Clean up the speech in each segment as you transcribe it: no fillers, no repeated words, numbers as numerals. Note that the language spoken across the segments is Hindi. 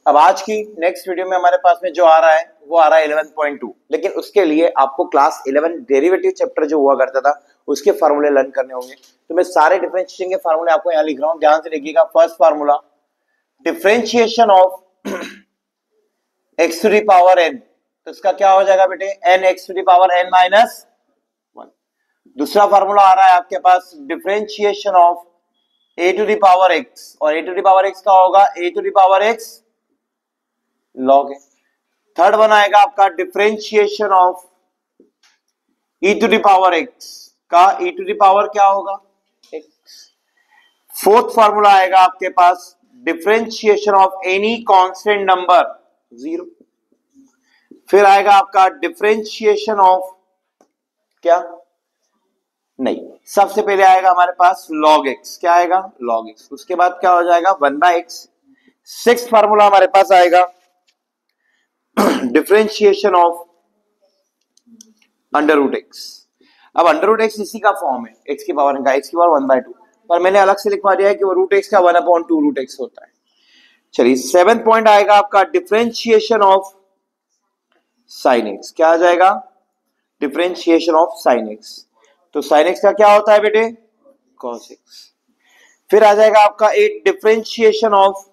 अब आज की नेक्स्ट वीडियो में हमारे पास में जो आ रहा है वो आ रहा है 11.2, लेकिन उसके लिए आपको क्लास 11 डेरिवेटिव चैप्टर जो हुआ करता था उसके फार्मूले लर्न करने होंगे। तो मैं सारे डिफरेंशिएशन के फार्मूले आपको यहाँ लिख रहा हूँ, ध्यान से देखिएगा। First formula differentiation of x to the power n, तो इसका क्या हो जाएगा बेटे, n x to the power n minus 1। दूसरा फार्मूला आ रहा है आपके पास differentiation of a to the power x, और a to the power x का होगा a to the power x log है। थर्ड वन आएगा आपका differentiation of e to the power x का e टू द पावर क्या होगा x। फोर्थ फार्मूला आएगा आपके पास differentiation of any constant number 0। फिर आएगा आपका डिफरेंशिएशन ऑफ क्या, नहीं, सबसे पहले आएगा हमारे पास log x, क्या आएगा log x। उसके बाद क्या हो जाएगा 1/x। सिक्स्थ फार्मूला हमारे पास आएगा differentiation of under root x. अब अंडर रूट एक्स इसी का फॉर्म है x की पावर का, x की पावर 1/2, पर मैंने अलग से लिखवा दिया है कि वो रूट एक्स का 1/2 रूट एक्स होता है। चलिए सेवेंथ पॉइंट आएगा आपका डिफरेंशिएशन ऑफ साइन एक्स, क्या आ जाएगा डिफरेंशिएशन ऑफ साइन एक्स। तो साइन एक्स का क्या होता है बेटे cos एक्स। फिर आ जाएगा आपका एक differentiation of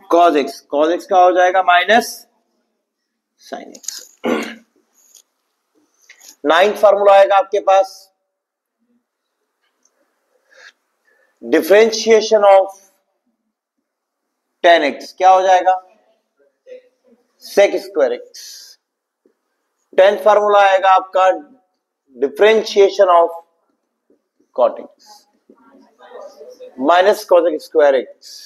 cos x, cos x का हो जाएगा minus sin x। Ninth formula आएगा आपके पास डिफरेंशिएशन ऑफ tan x, क्या हो जाएगा sec square x। 10th formula आएगा आपका differentiation of cot x minus cos x square x।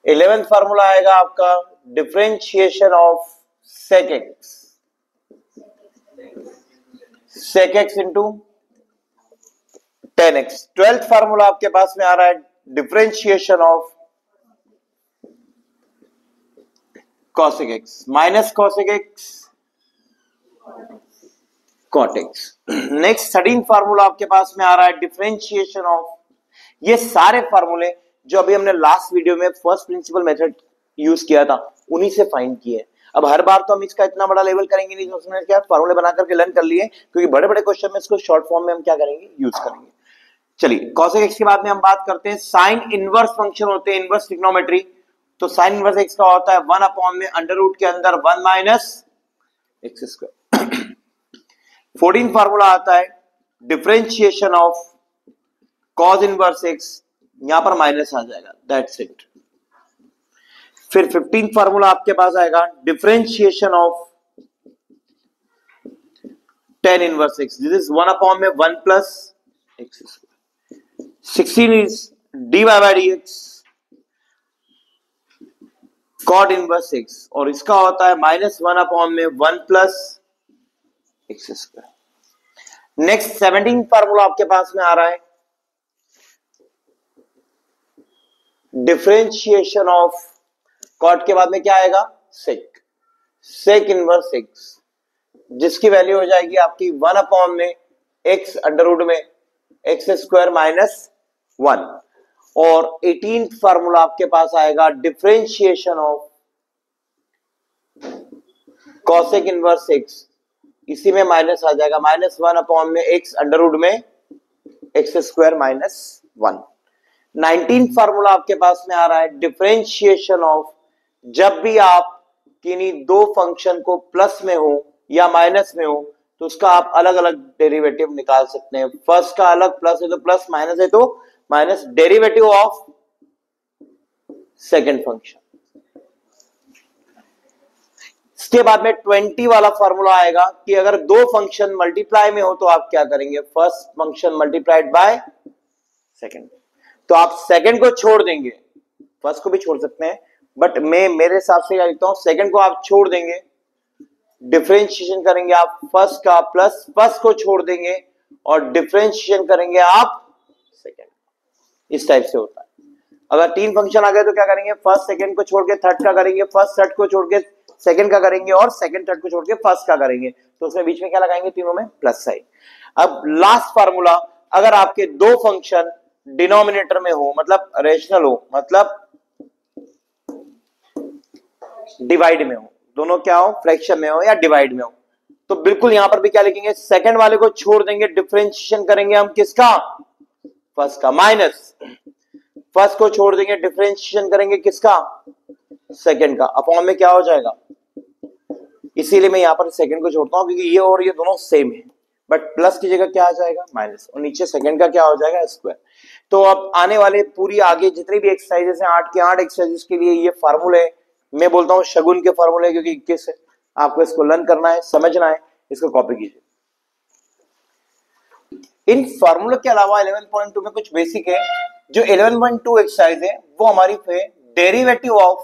11th formula आएगा आपका differentiation of sec x into tan x। 12th formula आपके पास में आ रहा है differentiation of cosec x minus cosec x cot x। Next 13th formula आपके पास में आ रहा है डिफरेंशिएशन ऑफ, ये सारे फार्मूले जो अभी हमने लास्ट वीडियो में फर्स्ट प्रिंसिपल मेथड यूज किया था उन्हीं से फाइंड किए। अब हर बार तो हम इसका इतना बड़ा लेवल करेंगे नहीं, तो उसमें क्या फार्मूले बना करके लर्न कर लिए, क्योंकि बड़े बड़े क्वेश्चन में इसको शॉर्ट फॉर्म में हम क्या करेंगे यूज करेंगे। चलिए cosec x के बाद में हम बात करते हैं साइन इनवर्स फंक्शन होते हैं, इनवर्स ट्रिग्नोमेट्री। तो साइन इनवर्स x का होता है 1 में अंडर रूट के अंदर 1 माइनस एक्स स्क्वायर। 14 फार्मूला आता है differentiation of cos inverse x, यहां पर माइनस आ जाएगा, दैट्स इट। फिर 15 फार्मूला आपके पास आएगा differentiation of tan inverse x, this is 1 में 1 plus x square. 16 is dy by dx cot inverse x, और इसका होता है माइनस 1 में 1 plus x square. Next 17 formula आपके पास में आ रहा है डिफरेंशिएशन ऑफ cot के बाद में क्या आएगा sec इनवर्स x, जिसकी वैल्यू हो जाएगी आपकी 1 में x अंडर रूट में एक्स स्क्वायर माइनस 1। और 18th फार्मूला आपके पास आएगा differentiation of cosec inverse x, इसी में माइनस आ जाएगा, माइनस 1 में x अंडर रूट में x square minus 1। 19th formula आपके पास में आ रहा है डिफरेंशिएशन ऑफ, जब भी आप किन्हीं दो फंक्शन को प्लस में हो या माइनस में हो तो उसका आप अलग अलग डेरिवेटिव निकाल सकते हैं। फर्स्ट का अलग, प्लस है तो प्लस, माइनस है तो minus, derivative of second function. इसके बाद में 20 वाला फार्मूला आएगा कि अगर दो फंक्शन मल्टीप्लाई में हो तो आप क्या करेंगे, first function multiplied by second. तो आप सेकंड को छोड़ देंगे, फर्स्ट को भी छोड़ सकते हैं, बट मैं मेरे हिसाब से क्या लिखता हूं, सेकंड को आप छोड़ देंगे, डिफरेंशिएशन करेंगे आप फर्स्ट का, प्लस फर्स्ट को छोड़ देंगे और डिफरेंशिएशन करेंगे आप सेकंड। इस टाइप से होता है। अगर तीन फंक्शन आ गए तो क्या करेंगे, फर्स्ट सेकंड को छोड़ के थर्ड का करेंगे, फर्स्ट थर्ड को छोड़ के सेकंड का करेंगे, और सेकंड थर्ड को छोड़ के फर्स्ट का करेंगे। तो उसमें बीच में क्या लगाएंगे, तीनों में प्लस साइन। अब लास्ट फार्मूला, अगर आपके दो फंक्शन डिनोमिनेटर में हो, मतलब रेशनल हो, मतलब डिवाइड में हो, दोनों क्या हो, फ्रैक्शन में हो या डिवाइड में हो। तो बिल्कुल यहां पर भी क्या लिखेंगे, सेकंड वाले को छोड़ देंगे, डिफरेंशिएशन करेंगे हम किसका, फर्स्ट का, माइनस फर्स्ट को छोड़ देंगे, डिफरेंशिएशन करेंगे किसका, सेकंड का, अपॉन में क्या हो जाएगा, इसीलिए मैं यहां पर सेकंड को छोड़ता हूं क्योंकि ये और ये दोनों सेम है, बट प्लस की जगह क्या आ जाएगा, माइनस, और नीचे सेकंड का क्या हो जाएगा, स्क्वायर। तो अब आने वाले पूरी आगे जितनी भी एक्सरसाइजेस हैं 8 के 8 एक्सरसाइजेस के लिए ये फार्मूले, मैं बोलता हूँ शगुन के फार्मूले, क्योंकि 21 है, आपको इसको लर्न करना है, समझना है, इसको कॉपी कीजिए। इन फार्मूले के अलावा 11.2 में कुछ बेसिक है। जो 11.2 एक्सरसाइज है वो हमारी derivative of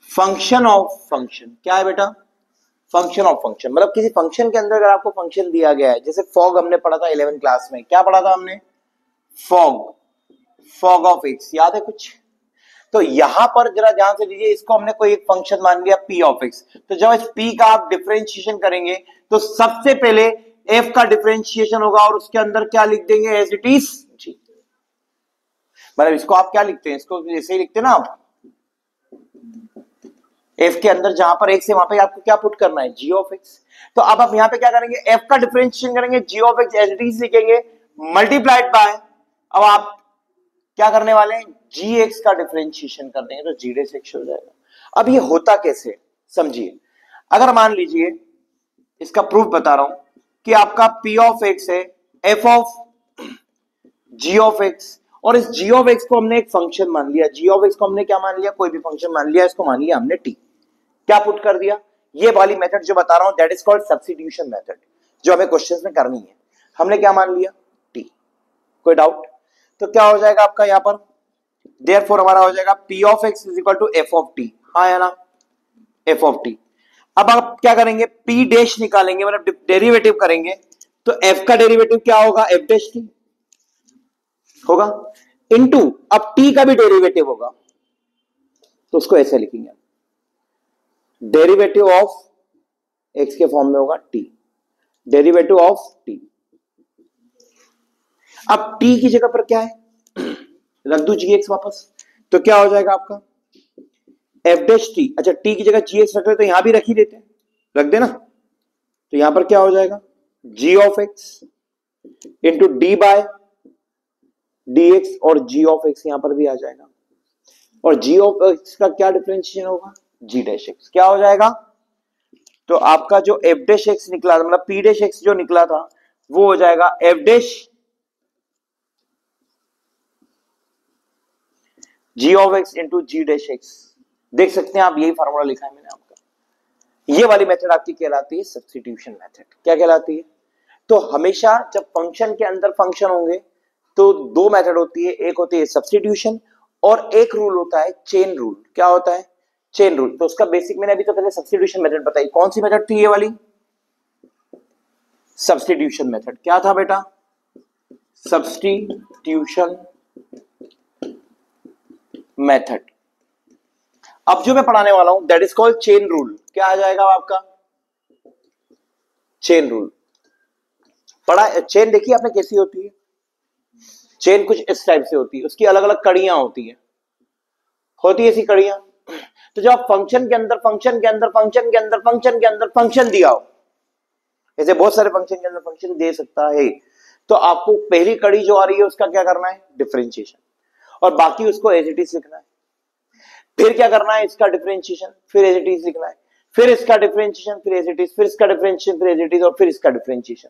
function of function, क्या है बेटा, फंक्शन ऑफ फंक्शन, मतलब किसी फंक्शन के अंदर अगर आपको फंक्शन दिया गया है, जैसे फॉग हमने पढ़ा था 11 क्लास में, क्या पढ़ा था हमने, फॉग, फॉग ऑफ एक्स, याद है कुछ। तो यहां पर जरा ध्यान से लीजिए, इसको हमने कोई एक फंक्शन मान लिया पी ऑफ एक्स, तो जब इस पी का आप डिफरेंशिएशन करेंगे तो सबसे पहले एफ का डिफरेंशिएशन होगा और उसके अंदर क्या लिख देंगे, एज इट इज जी, मतलब इसको आप क्या लिखते हैं, इसको ऐसे ही लिखते हैं ना आप, एफ के अंदर जहां पर एक्स है वहां पे आपको क्या पुट करना है, जी ऑफ एक्स। तो अब आप यहां पे क्या करेंगे, एफ का डिफरेंशिएशन करेंगे, G of X as it is लिखेंगे, मल्टीप्लाइड बाय, अब आप क्या करने वाले हैं, जी एक्स का डिफरेंशिएशन कर देंगे तो जी डैश एक्स हो जाएगा। अब ये होता कैसे, समझिए, अगर मान लीजिए, इसका प्रूफ बता रहा हूं कि आपका पी ऑफ एक्स है f of g of x, और इस जी ऑफ एक्स को हमने एक फंक्शन मान लिया, जी ऑफ एक्स को हमने क्या मान लिया, कोई भी फंक्शन मान लिया, इसको मान लिया हमने टी, क्या पुट कर दिया, ये वाली मेथड जो बता रहा हूं that is called substitution method, जो हमें क्वेश्चंस में करनी है। हमने क्या मान लिया, टी, कोई डाउट, तो क्या हो जाएगा आपका यहां पर, देयरफॉर हमारा हो जाएगा p of x is equal to f of t, हाँ है ना, एफ ऑफ टी। अब आप क्या करेंगे, पी डैश निकालेंगे, मतलब डेरिवेटिव करेंगे, तो एफ का डेरिवेटिव क्या होगा, एफ डैश टी होगा, इनटू अब टी का भी डेरिवेटिव होगा, तो उसको ऐसे लिखेंगे, डेरिवेटिव ऑफ एक्स के फॉर्म में होगा टी, डेरिवेटिव ऑफ टी। अब टी की जगह पर क्या है, रख दू जी एक्स वापस, तो क्या हो जाएगा आपका एफ डैश टी, अच्छा टी की जगह जी एक्स रख रहे तो यहां भी रख ही देते हैं, रख देना, तो यहां पर क्या हो जाएगा, G of x into D by D X, और जी ऑफ एक्स यहां पर भी आ जाएगा, और जी ऑफ एक्स का क्या डिफरेंशिएशन होगा, जी डैश एक्स, क्या हो जाएगा, तो आपका जो एफ डैश एक्स निकला, मतलब पी डैश एक्स जो निकला था वो हो जाएगा f dash g of x into g dash x. देख सकते हैं आप, यही फॉर्मूला लिखा है मैंने आपका, ये वाली मेथड आपकी कहलाती है सब्स्टिट्यूशन मेथड। क्या कहलाती है, तो हमेशा जब फंक्शन के अंदर फंक्शन होंगे तो दो मेथड होती है, एक होती है सब्स्टिट्यूशन और एक रूल होता है चेन रूल। क्या होता है, चेन रूल। तो उसका बेसिक मैंने अभी तो पहले सब्स्टिट्यूशन मेथड बताई, कौन सी मेथड थी ये वाली, सब्स्टिट्यूशन मेथड। क्या था बेटा, सब्स्टिट्यूशन मेथड। अब जो मैं पढ़ाने वाला हूं that is called chain rule. क्या आ जाएगा आपका, चेन रूल। पढ़ा, चेन देखिए आपने कैसी होती है, चेन कुछ इस टाइप से होती है, उसकी अलग अलग कड़ियां होती है ऐसी कड़ियां। तो जब आप फंक्शन के अंदर फंक्शन के अंदर फंक्शन के अंदर फंक्शन के अंदर फंक्शन दिया हो, ऐसे बहुत सारे फंक्शन के अंदर फंक्शन दे सकता है, तो आपको पहली कड़ी जो आ रही है उसका क्या करना है, डिफरेंशिएशन, और बाकी उसको एज इट इज लिखना है। फिर क्या करना है, इसका डिफरेंशिएशन, फिर एज इट इज लिखना है, फिर इसका डिफरेंशिएशन, फिर एज इट इज, फिर इसका डिफरेंशिएशन, फिर एज इट इज, और फिर इसका डिफरेंशिएशन।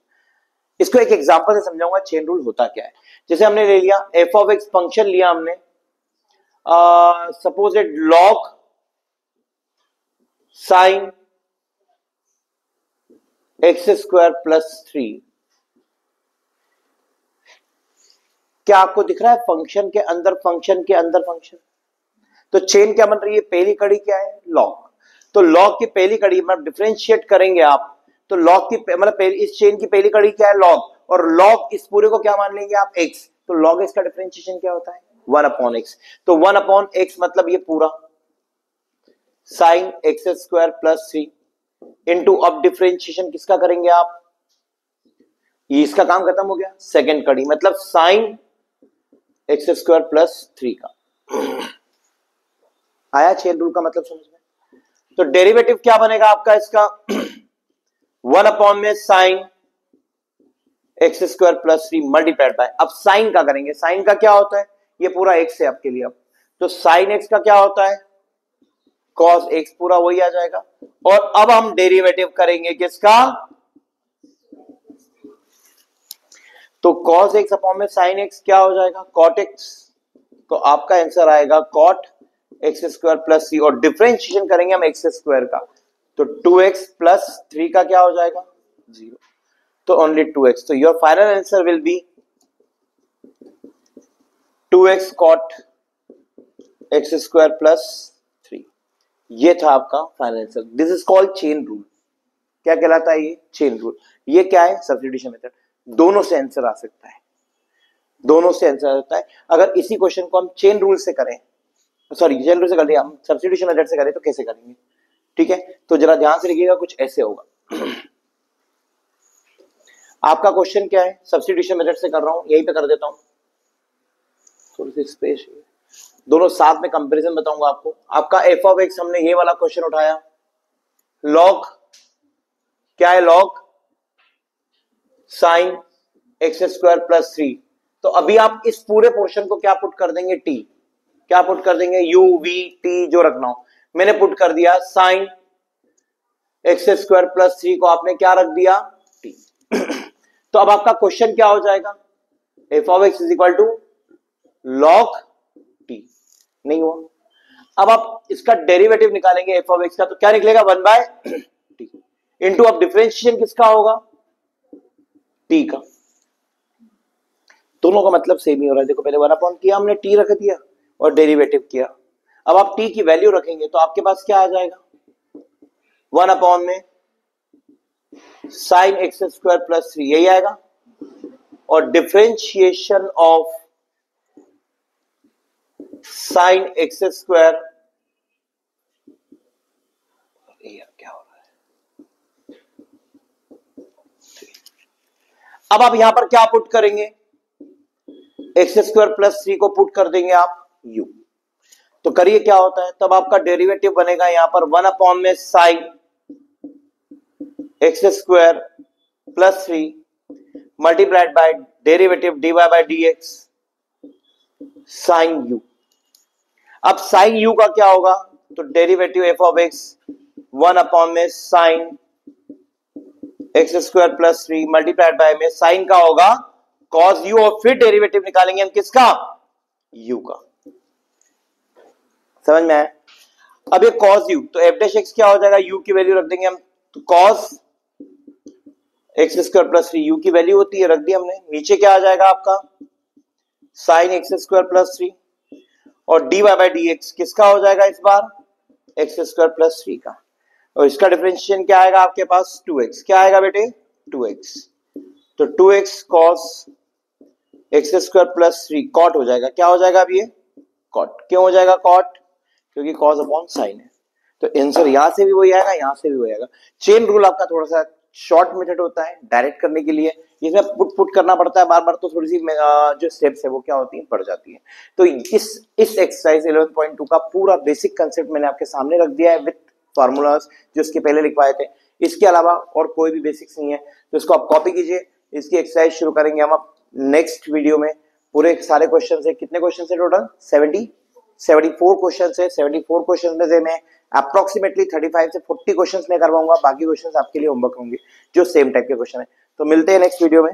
इसको एक एग्जांपल से समझाऊंगा चेन रूल होता क्या है। जैसे हमने ले लिया एफ ऑफ एक्स फंक्शन लिया हमने, suppose it log sign X square plus 3। क्या आपको दिख रहा है, फंक्शन के अंदर फंक्शन के अंदर फंक्शन। तो चेन क्या बन रही है, पहली कड़ी क्या है, लॉग। तो लॉग की पहली कड़ी मतलब डिफरेंशिएट करेंगे आप, तो लॉग की मतलब इस चेन की पहली कड़ी क्या है, लॉग, और लॉग इस पूरे को क्या मान लेंगे आप, एक्स। तो लॉग एक्स का डिफरेंशिएशन क्या होता है, 1/x। तो 1/x मतलब ये पूरा sign X square plus 3 into, अब डिफरेंशिएशन किसका करेंगे आप, ये इसका काम खत्म हो गया, सेकेंड कड़ी मतलब साइन एक्स स्क्वायर प्लस 3 का। आया चेन रूल का मतलब समझ में? तो डेरिवेटिव क्या बनेगा आपका इसका 1 अपॉन में sine X square plus 3 multiplied by, अब साइन का करेंगे, साइन का क्या होता है, ये पूरा एक्स है आपके लिए, अब तो साइन एक्स का क्या होता है कॉस एक्स, पूरा वही आ जाएगा। और अब हम डेरिवेटिव करेंगे किसका, तो कॉस एक्स अपॉन में साइन एक्स क्या हो जाएगा कॉट एक्स, तो आपका आंसर आएगा कॉट एक्स स्क्वायर प्लस 3, और डिफरेंशिएशन करेंगे हम एक्स स्क्वायर का, तो 2x प्लस 3 का क्या हो जाएगा 0, तो ओनली 2x, तो your final answer will be 2x cot x square plus 3। ये था आपका final answer. This is called chain rule. क्या कहलाता है ये, चेन रूल। ये क्या है, सब्स्टिट्यूशन मेथड। दोनों से आंसर आ सकता है, दोनों से आंसर आ सकता है। अगर इसी क्वेश्चन को हम चेन रूल से करें, सॉरी चेन रूल से कर लिया, हम सब्स्टिट्यूशन मेथड से करें तो कैसे करेंगे, ठीक है, तो जरा ध्यान से लिखिएगा, कुछ ऐसे होगा। आपका क्वेश्चन क्या है, सब्स्टिट्यूशन मेथड से कर रहा हूं, यहीं पे कर देता हूं, थोड़ी सी स्पेस, दोनों साथ में कंपैरिजन बताऊंगा आपको। आपका एफ ऑफ एक्स, हमने ये वाला क्वेश्चन उठाया, लॉग क्या है, log sign X square plus 3, तो अभी आप इस पूरे पोर्शन को क्या पुट कर देंगे, टी, क्या पुट कर देंगे, यू वी टी जो रखना हो, मैंने पुट कर दिया साइन एक्स स्क्वायर प्लस 3 को आपने क्या रख दिया, टी। तो अब आपका क्वेश्चन क्या हो जाएगा, f of x is equal to log t, नहीं हुआ। अब आप इसका डेरिवेटिव निकालेंगे एफ ऑफ एक्स का, तो क्या निकलेगा 1 बाय टी इंटू, अब डिफरेंशिएशन किसका होगा, टी का। दोनों का मतलब सेम ही हो रहा है, देखो पहले 1 अपॉन किया हमने, टी रख दिया और डेरिवेटिव किया। अब आप टी की वैल्यू रखेंगे तो आपके पास क्या आ जाएगा, 1 अपॉन में साइन एक्स स्क्वायर प्लस 3, यही आएगा, और differentiation of sine X square, क्या हो रहा है, अब आप यहां पर क्या पुट करेंगे, एक्स स्क्वायर प्लस 3 को पुट कर देंगे आप u, तो करिए क्या होता है, तब आपका डेरिवेटिव बनेगा यहां पर 1 अपॉन में sine X square plus 3 multiplied by derivative dy by dx sine u। अब साइन u का क्या होगा, तो derivative F of X 1 upon में sine X square plus 3 multiplied by में साइन का होगा कॉस u, और फिर डेरिवेटिव निकालेंगे हम किसका, u का। समझ में आया? अब ये कॉस u, तो एफ डैश एक्स क्या हो जाएगा, u की वैल्यू रख देंगे हम, तो cos x square plus 3 u की वैल्यू होती है, रख दी हमने। नीचे क्या आ जाएगा आपका साइन एक्स स्क्वायर प्लस 3, और dy बाय dx किसका हो जाएगा इस बार, एक्स स्क्वायर प्लस 3 का, और इसका डिफरेंशिएशन क्या आएगा आपके पास 2x, क्या आएगा बेटे 2x, तो 2x cos x square plus 3 cot हो जाएगा, क्या हो जाएगा अब ये कॉट, क्यों हो जाएगा कॉट, क्योंकि cos अपॉन साइन है, तो आंसर यहां से भी वही आएगा, यहां से भी वही आएगा। चेन रूल आपका थोड़ा सा शॉर्ट मेथड होता है डायरेक्ट करने के लिए, इसमें पुट करना पड़ता है बार बार, तो थोड़ी सी जो स्टेप्स है वो क्या होती है, बढ़ जाती है। तो इस एक्सरसाइज 11.2 का पूरा बेसिक कंसेप्ट मैंने आपके सामने रख दिया है विद फार्मूलाज जो इसके पहले लिखवाए थे। इसके अलावा और कोई भी बेसिक्स नहीं है, तो इसको आप कॉपी कीजिए। इसकी एक्सरसाइज शुरू करेंगे हम अब नेक्स्ट वीडियो में। पूरे सारे क्वेश्चन है, कितने क्वेश्चन है टोटल, 74 क्वेश्चन है। 74 क्वेश्चन में से मैं अप्रोक्सीमेटली 35 से 40 क्वेश्चंस मैं करवाऊंगा, बाकी क्वेश्चंस आपके लिए होमवर्क होंगे जो सेम टाइप के क्वेश्चन है। तो मिलते हैं नेक्स्ट वीडियो में।